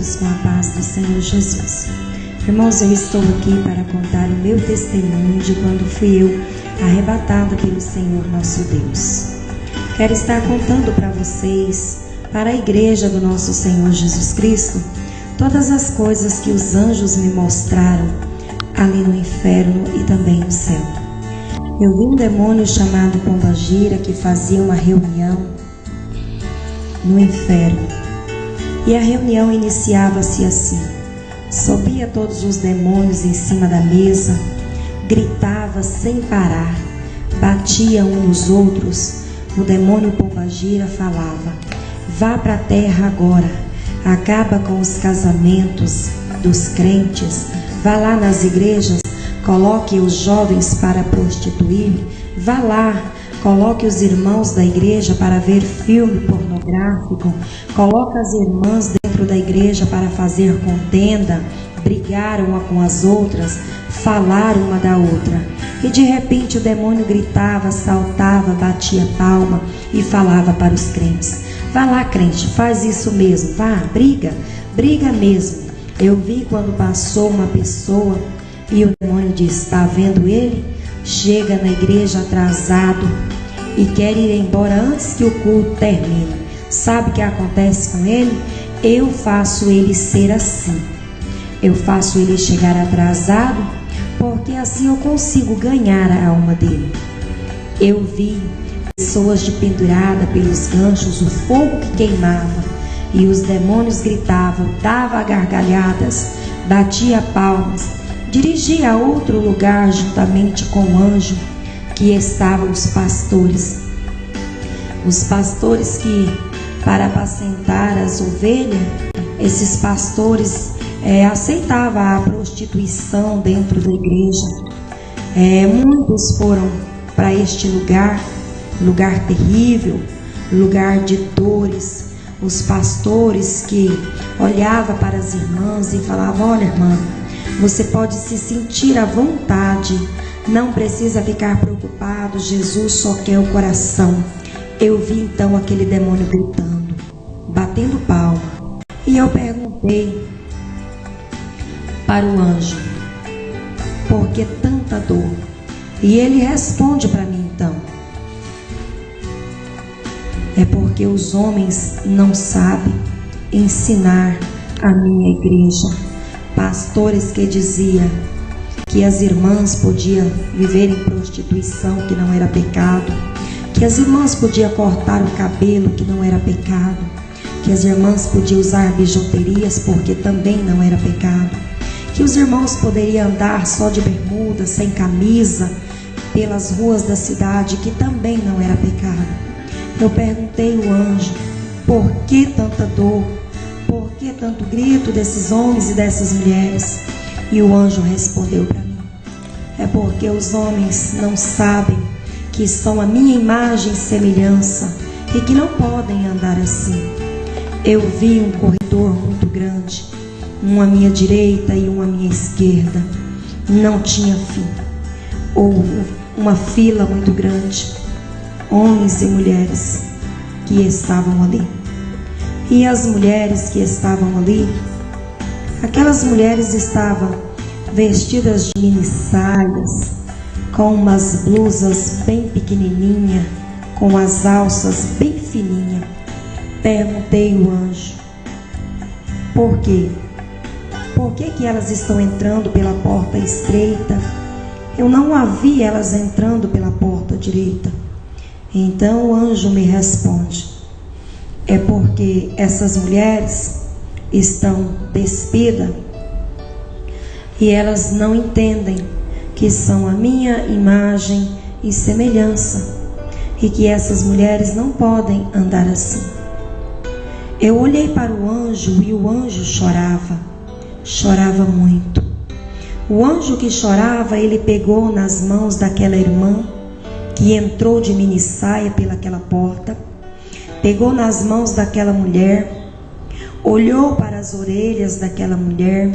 todos com a paz do Senhor Jesus. Irmãos, eu estou aqui para contar o meu testemunho de quando fui eu arrebatado pelo Senhor nosso Deus. Quero estar contando para vocês, para a igreja do nosso Senhor Jesus Cristo, todas as coisas que os anjos me mostraram ali no inferno e também no céu. Eu vi um demônio chamado Pombagira que fazia uma reunião no inferno. E a reunião iniciava-se assim: subia todos os demônios em cima da mesa, gritava sem parar, batia uns nos outros. O demônio Pombagira falava: vá para a terra agora, acaba com os casamentos dos crentes, vá lá nas igrejas, coloque os jovens para prostituir, vá lá, coloque os irmãos da igreja para ver filme pornográfico, coloque as irmãs dentro da igreja para fazer contenda, brigar uma com as outras, falar uma da outra. E de repente o demônio gritava, saltava, batia palma e falava para os crentes: vá lá, crente, faz isso mesmo, vá, briga mesmo. Eu vi quando passou uma pessoa e o demônio disse: está vendo ele? Chega na igreja atrasado e quer ir embora antes que o culto termine. Sabe o que acontece com ele? Eu faço ele ser assim. Eu faço ele chegar atrasado, porque assim eu consigo ganhar a alma dele. Eu vi pessoas de pendurada pelos ganchos, o fogo que queimava, e os demônios gritavam, dava gargalhadas, batia palmas, dirigia a outro lugar juntamente com o anjo que estavam os pastores. Os pastores que, para apacentar as ovelhas, esses pastores aceitavam a prostituição dentro da igreja. Muitos foram para este lugar terrível, lugar de dores. Os pastores que olhavam para as irmãs e falavam: olha, irmã, você pode se sentir à vontade, não precisa ficar preocupado, Jesus só quer o coração. Eu vi então aquele demônio gritando, batendo palma, e eu perguntei para o anjo: por que tanta dor? E ele responde para mim então: é porque os homens não sabem ensinar a minha igreja. Pastores que diziam que as irmãs podiam viver em prostituição, que não era pecado, que as irmãs podiam cortar o cabelo, que não era pecado, que as irmãs podiam usar bijuterias, porque também não era pecado, que os irmãos poderiam andar só de bermuda, sem camisa, pelas ruas da cidade, que também não era pecado. Eu perguntei ao anjo: por que tanta dor? Por que tanto grito desses homens e dessas mulheres? E o anjo respondeu para mim: é porque os homens não sabem que são a minha imagem e semelhança e que não podem andar assim. Eu vi um corredor muito grande, um à minha direita e um à minha esquerda. Não tinha fim. Houve uma fila muito grande, homens e mulheres que estavam ali. E as mulheres que estavam ali, aquelas mulheres estavam vestidas de mini saias, com umas blusas bem pequenininhas, com as alças bem fininhas. Perguntei ao anjo: por quê? Por que elas estão entrando pela porta estreita? Eu não a vi elas entrando pela porta direita. Então o anjo me responde: é porque essas mulheres estão despidas e elas não entendem que são a minha imagem e semelhança, e que essas mulheres não podem andar assim. Eu olhei para o anjo e o anjo chorava muito. O anjo que chorava, ele pegou nas mãos daquela irmã que entrou de mini saia pelaquela porta, pegou nas mãos daquela mulher, olhou para as orelhas daquela mulher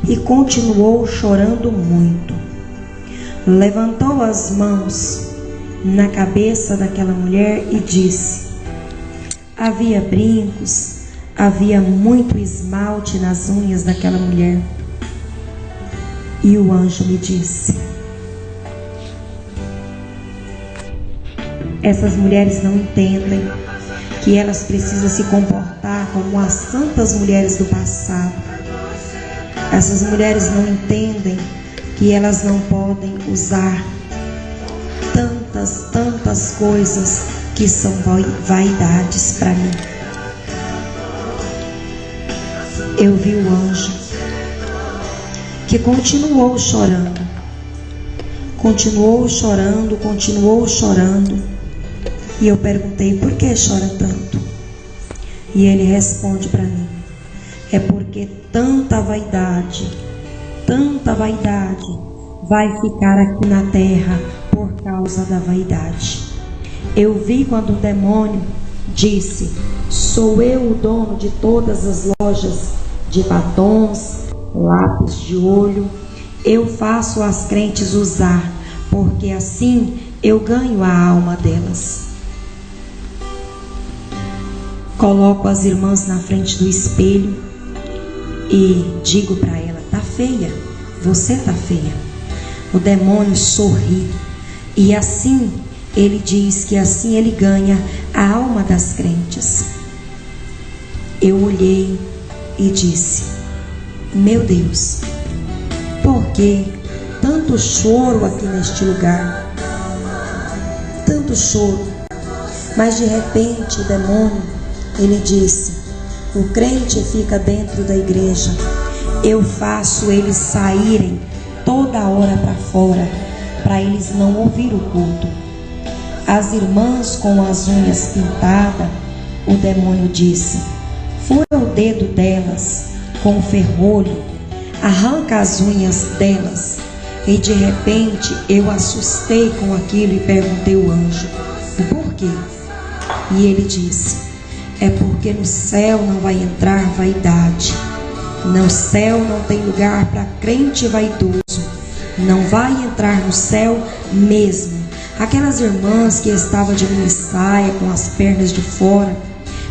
e continuou chorando muito. Levantou as mãos na cabeça daquela mulher e disse: havia brincos, havia muito esmalte nas unhas daquela mulher. E o anjo me disse: essas mulheres não entendem que elas precisam se comportar como as santas mulheres do passado. Essas mulheres não entendem que elas não podem usar tantas coisas que são vaidades para mim. Eu vi o anjo que continuou chorando, e eu perguntei: por que chora tanto? E ele responde para mim: é porque tanta vaidade vai ficar aqui na terra por causa da vaidade. Eu vi quando o demônio disse: sou eu o dono de todas as lojas de batons, lápis de olho. Eu faço as crentes usar, porque assim eu ganho a alma delas. Coloco as irmãs na frente do espelho e digo para ela: tá feia, você tá feia. O demônio sorri e assim ele diz que assim ele ganha a alma das crentes. Eu olhei e disse: meu Deus, por que tanto choro aqui neste lugar? Tanto choro. Mas de repente o demônio, ele disse: o crente fica dentro da igreja, eu faço eles saírem toda hora para fora, para eles não ouvir o culto. As irmãs com as unhas pintadas, o demônio disse: fura o dedo delas com o ferrolho, arranca as unhas delas. E de repente eu assustei com aquilo e perguntei ao anjo: por quê? E ele disse: é porque no céu não vai entrar vaidade. No céu não tem lugar para crente vaidoso. Não vai entrar no céu mesmo. Aquelas irmãs que estavam de mini saia, com as pernas de fora,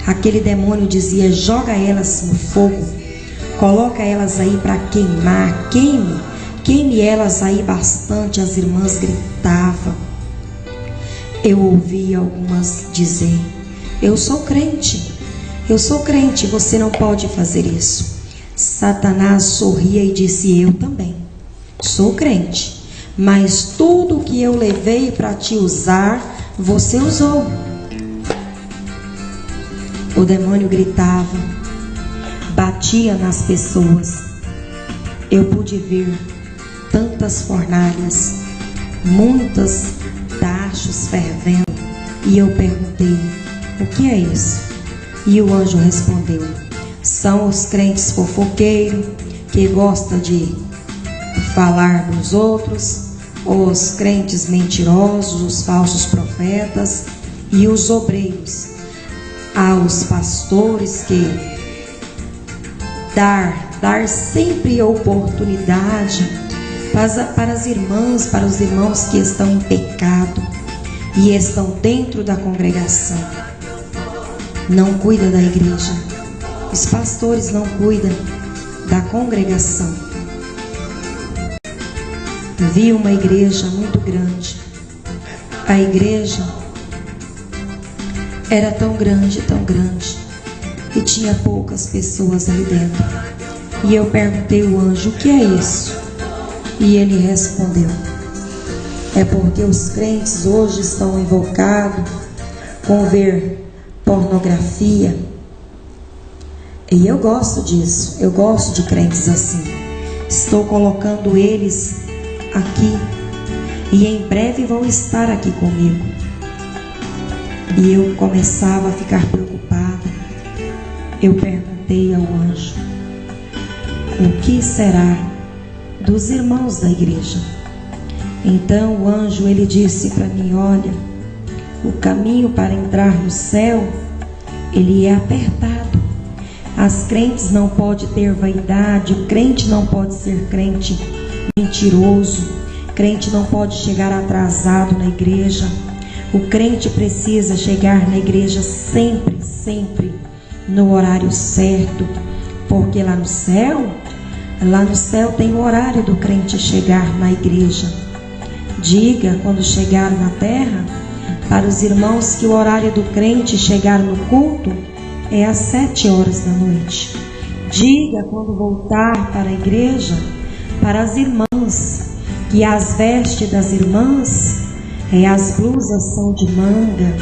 aquele demônio dizia: joga elas no fogo, coloca elas aí para queimar, queime elas aí bastante. As irmãs gritavam. Eu ouvi algumas dizer: eu sou crente, você não pode fazer isso. Satanás sorria e disse: eu também sou crente, mas tudo que eu levei para te usar, você usou. O demônio gritava, batia nas pessoas. Eu pude ver tantas fornalhas, muitas tachos fervendo, e eu perguntei: o que é isso? E o anjo respondeu: são os crentes fofoqueiros que gostam de falar dos outros, os crentes mentirosos, os falsos profetas e os obreiros, aos pastores que dar sempre oportunidade para as irmãs, para os irmãos que estão em pecado e estão dentro da congregação. Não cuida da igreja. Os pastores não cuidam da congregação. Vi uma igreja muito grande. A igreja era tão grande, e tinha poucas pessoas ali dentro. E eu perguntei ao anjo: o que é isso? E ele respondeu: é porque os crentes hoje estão invocados com ver pornografia. E eu gosto disso, eu gosto de crentes assim. Estou colocando eles aqui e em breve vão estar aqui comigo. E eu começava a ficar preocupada. Eu perguntei ao anjo: o que será dos irmãos da igreja? Então o anjo, ele disse para mim: olha, o caminho para entrar no céu, ele é apertado. As crentes não podem ter vaidade, o crente não pode ser crente mentiroso, crente não pode chegar atrasado na igreja. O crente precisa chegar na igreja sempre no horário certo, porque lá no céu tem o horário do crente chegar na igreja. Diga, quando chegar na terra, para os irmãos que o horário do crente chegar no culto é às 7 horas da noite. Diga, quando voltar para a igreja, para as irmãs, que as vestes das irmãs, as blusas são de manga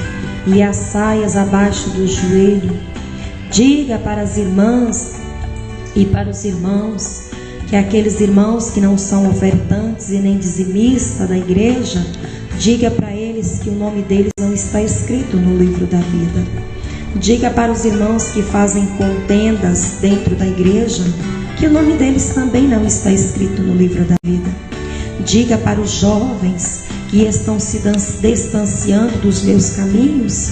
e as saias abaixo do joelho. Diga para as irmãs e para os irmãos, que aqueles irmãos que não são ofertantes e nem dizimistas da igreja, diga para eles que o nome deles não está escrito no livro da vida. Diga para os irmãos que fazem contendas dentro da igreja, que o nome deles também não está escrito no livro da vida. Diga para os jovens que estão se distanciando dos meus caminhos.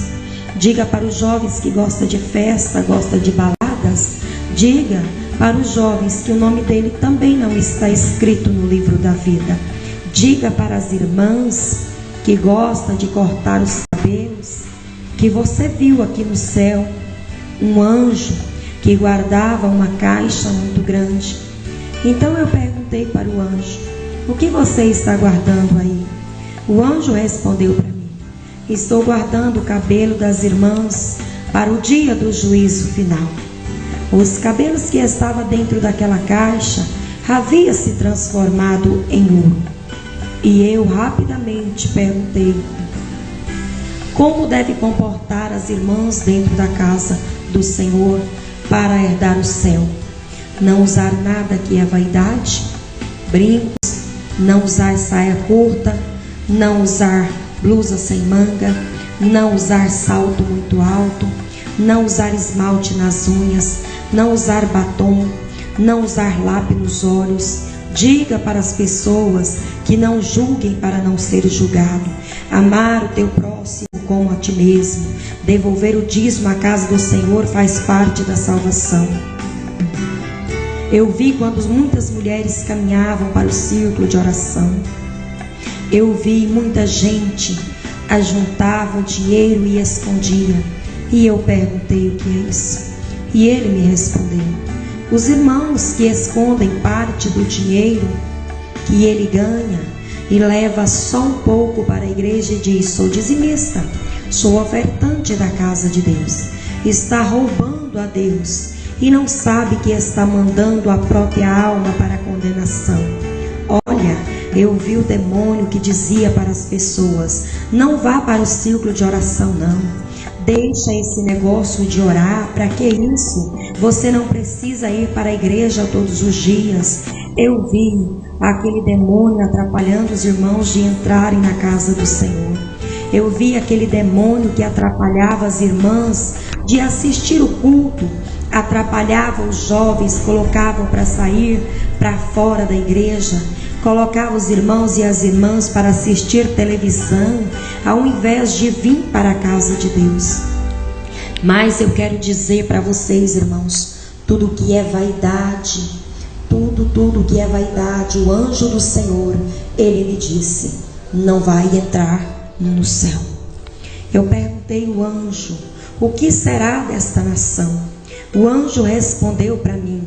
Diga para os jovens que gostam de festa, gostam de baladas. Diga para os jovens que o nome dele também não está escrito no livro da vida. Diga para as irmãs que gostam de cortar os cabelos, que você viu aqui no céu um anjo que guardava uma caixa muito grande. Então eu perguntei para o anjo: o que você está guardando aí? O anjo respondeu para mim: estou guardando o cabelo das irmãs para o dia do juízo final. Os cabelos que estavam dentro daquela caixa haviam se transformado em ouro. E eu rapidamente perguntei: como deve comportar as irmãs dentro da casa do Senhor para herdar o céu? Não usar nada que é vaidade, brincos, não usar saia curta, não usar blusa sem manga, não usar salto muito alto, não usar esmalte nas unhas, não usar batom, não usar lápis nos olhos. Diga para as pessoas que não julguem para não ser julgado. Amar o teu próximo como a ti mesmo. Devolver o dízimo à casa do Senhor faz parte da salvação. Eu vi quando muitas mulheres caminhavam para o círculo de oração. Eu vi muita gente ajuntava o dinheiro e escondia. E eu perguntei: o que é isso? E ele me respondeu: os irmãos que escondem parte do dinheiro que ele ganha e leva só um pouco para a igreja e diz: sou dizimista, sou ofertante da casa de Deus, está roubando a Deus e não sabe que está mandando a própria alma para a condenação. Olha, eu vi o demônio que dizia para as pessoas: não vá para o círculo de oração não. Deixa esse negócio de orar, para que isso? Você não precisa ir para a igreja todos os dias. Eu vi aquele demônio atrapalhando os irmãos de entrarem na casa do Senhor. Eu vi aquele demônio que atrapalhava as irmãs de assistir o culto, atrapalhava os jovens, colocavam para sair para fora da igreja, colocava os irmãos e as irmãs para assistir televisão, ao invés de vir para a casa de Deus. Mas eu quero dizer para vocês, irmãos, tudo que é vaidade, tudo que é vaidade, o anjo do Senhor, ele me disse: não vai entrar no céu. Eu perguntei ao anjo: o que será desta nação? O anjo respondeu para mim: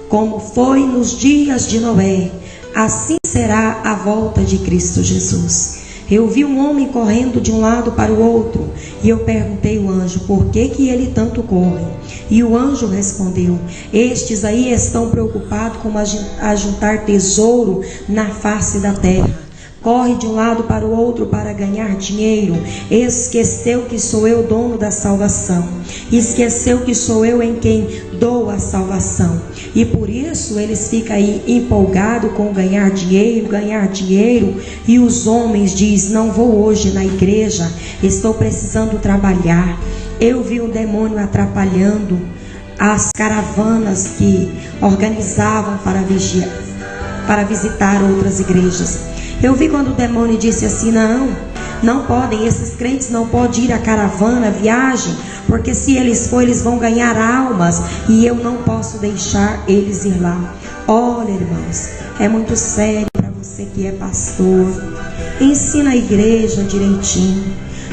como foi nos dias de Noé, assim será a volta de Cristo Jesus. Eu vi um homem correndo de um lado para o outro, e eu perguntei ao anjo: por que ele tanto corre? E o anjo respondeu: estes aí estão preocupados com ajuntar tesouro na face da terra. Corre de um lado para o outro para ganhar dinheiro. Esqueceu que sou eu dono da salvação. Esqueceu que sou eu em quem dou a salvação. E por isso eles ficam aí empolgados com ganhar dinheiro. E os homens dizem: não vou hoje na igreja, estou precisando trabalhar. Eu vi um demônio atrapalhando as caravanas que organizavam para visitar outras igrejas. Eu vi quando o demônio disse assim: não podem, esses crentes não podem ir à caravana, à viagem, porque se eles forem, eles vão ganhar almas, e eu não posso deixar eles ir lá. Olha, irmãos, é muito sério para você que é pastor. Ensina a igreja direitinho.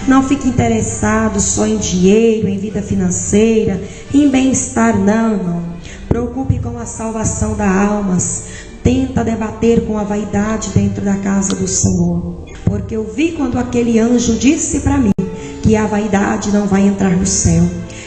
Não fique interessado só em dinheiro, em vida financeira, em bem-estar, não, irmão. Preocupe com a salvação das almas. Tenta debater com a vaidade dentro da casa do Senhor. Porque eu vi quando aquele anjo disse para mim que a vaidade não vai entrar no céu.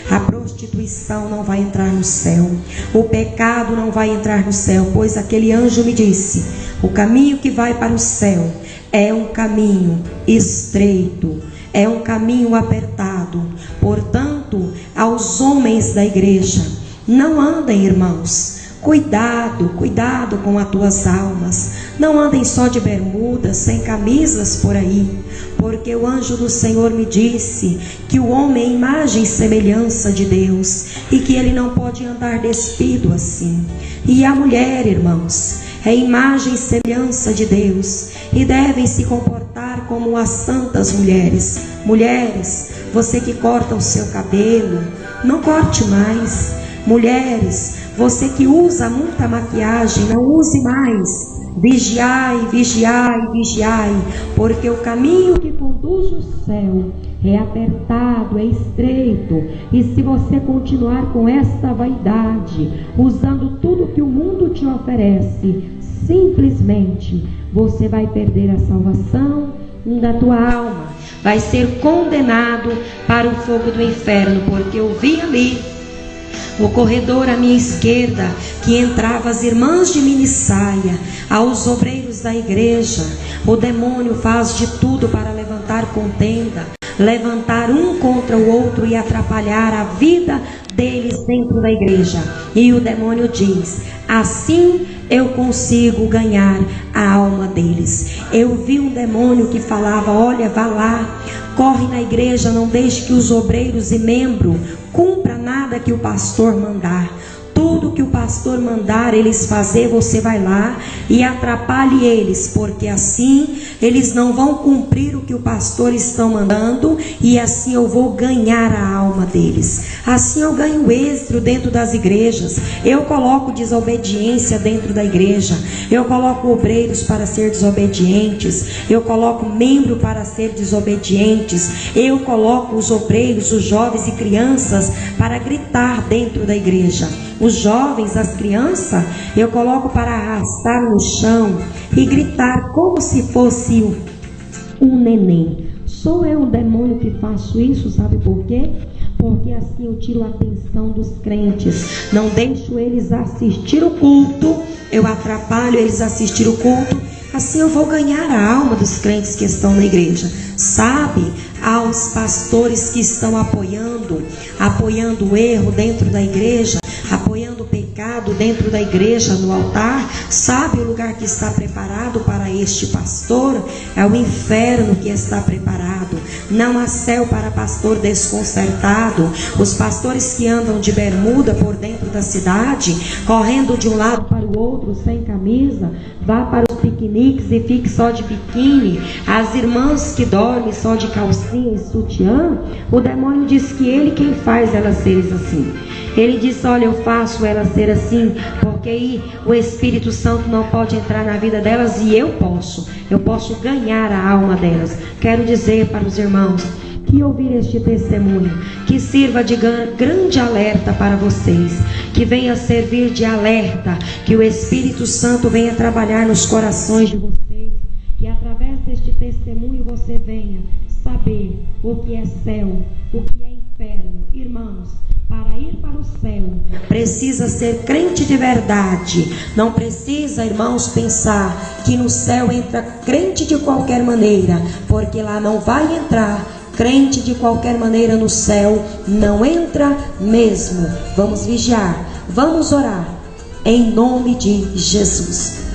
A prostituição não vai entrar no céu. O pecado não vai entrar no céu. Pois aquele anjo me disse: o caminho que vai para o céu é um caminho estreito, é um caminho apertado. Portanto, aos homens da igreja, não andem, irmãos. Cuidado com as tuas almas. Não andem só de bermudas, sem camisas por aí. Porque o anjo do Senhor me disse que o homem é imagem e semelhança de Deus, e que ele não pode andar despido assim. E a mulher, irmãos, é imagem e semelhança de Deus, e devem se comportar como as santas mulheres. Mulheres, você que corta o seu cabelo, não corte mais. Mulheres, você que usa muita maquiagem, não use mais. Vigiai, vigiai, vigiai, porque o caminho que conduz ao céu é apertado, é estreito. E se você continuar com esta vaidade, usando tudo que o mundo te oferece, simplesmente você vai perder a salvação da tua alma. Vai ser condenado para o fogo do inferno, porque eu vi ali no corredor à minha esquerda que entravam as irmãs de minissaia, aos obreiros da igreja. O demônio faz de tudo para levantar contenda, levantar um contra o outro e atrapalhar a vida deles dentro da igreja. E o demônio diz: assim eu consigo ganhar a alma deles. Eu vi um demônio que falava: olha, vá lá, corre na igreja, não deixe que os obreiros e membros cumpra nada que o pastor mandar. Tudo que o pastor mandar eles fazer, você vai lá e atrapalhe eles, porque assim eles não vão cumprir o que o pastor está mandando, e assim eu vou ganhar a alma deles. Assim eu ganho êxito dentro das igrejas. Eu coloco desobediência dentro da igreja. Eu coloco obreiros para ser desobedientes. Eu coloco membro para ser desobedientes. Eu coloco os obreiros, os jovens e crianças para gritar dentro da igreja. Os jovens, as crianças, eu coloco para arrastar no chão e gritar como se fosse um neném. Sou eu, um demônio, que faço isso, sabe por quê? Porque assim eu tiro a atenção dos crentes. Não deixo eles assistir o culto, eu atrapalho eles assistir o culto. Assim eu vou ganhar a alma dos crentes que estão na igreja. Sabe, aos pastores que estão apoiando o erro dentro da igreja, apoiando o pecado dentro da igreja, no altar. Sabe o lugar que está preparado para este pastor? É o inferno que está preparado. Não há céu para pastor desconcertado. Os pastores que andam de bermuda por dentro da cidade, correndo de um lado para o outro sem camisa, vá para os piqueniques e fique só de biquíni. As irmãs que dormem só de calcinha e sutiã, o demônio diz que ele quem faz elas serem assim. Ele disse: olha, eu faço elas ser assim, porque aí o Espírito Santo não pode entrar na vida delas, e eu posso ganhar a alma delas. Quero dizer para os irmãos que ouvir este testemunho, que sirva de grande alerta para vocês, que venha servir de alerta, que o Espírito Santo venha trabalhar nos corações de vocês, que através deste testemunho você venha saber o que é céu, o que é inferno. Irmãos, para ir para o céu, precisa ser crente de verdade. Não precisa, irmãos, pensar que no céu entra crente de qualquer maneira, porque lá não vai entrar crente de qualquer maneira. No céu não entra mesmo. Vamos vigiar, vamos orar, em nome de Jesus.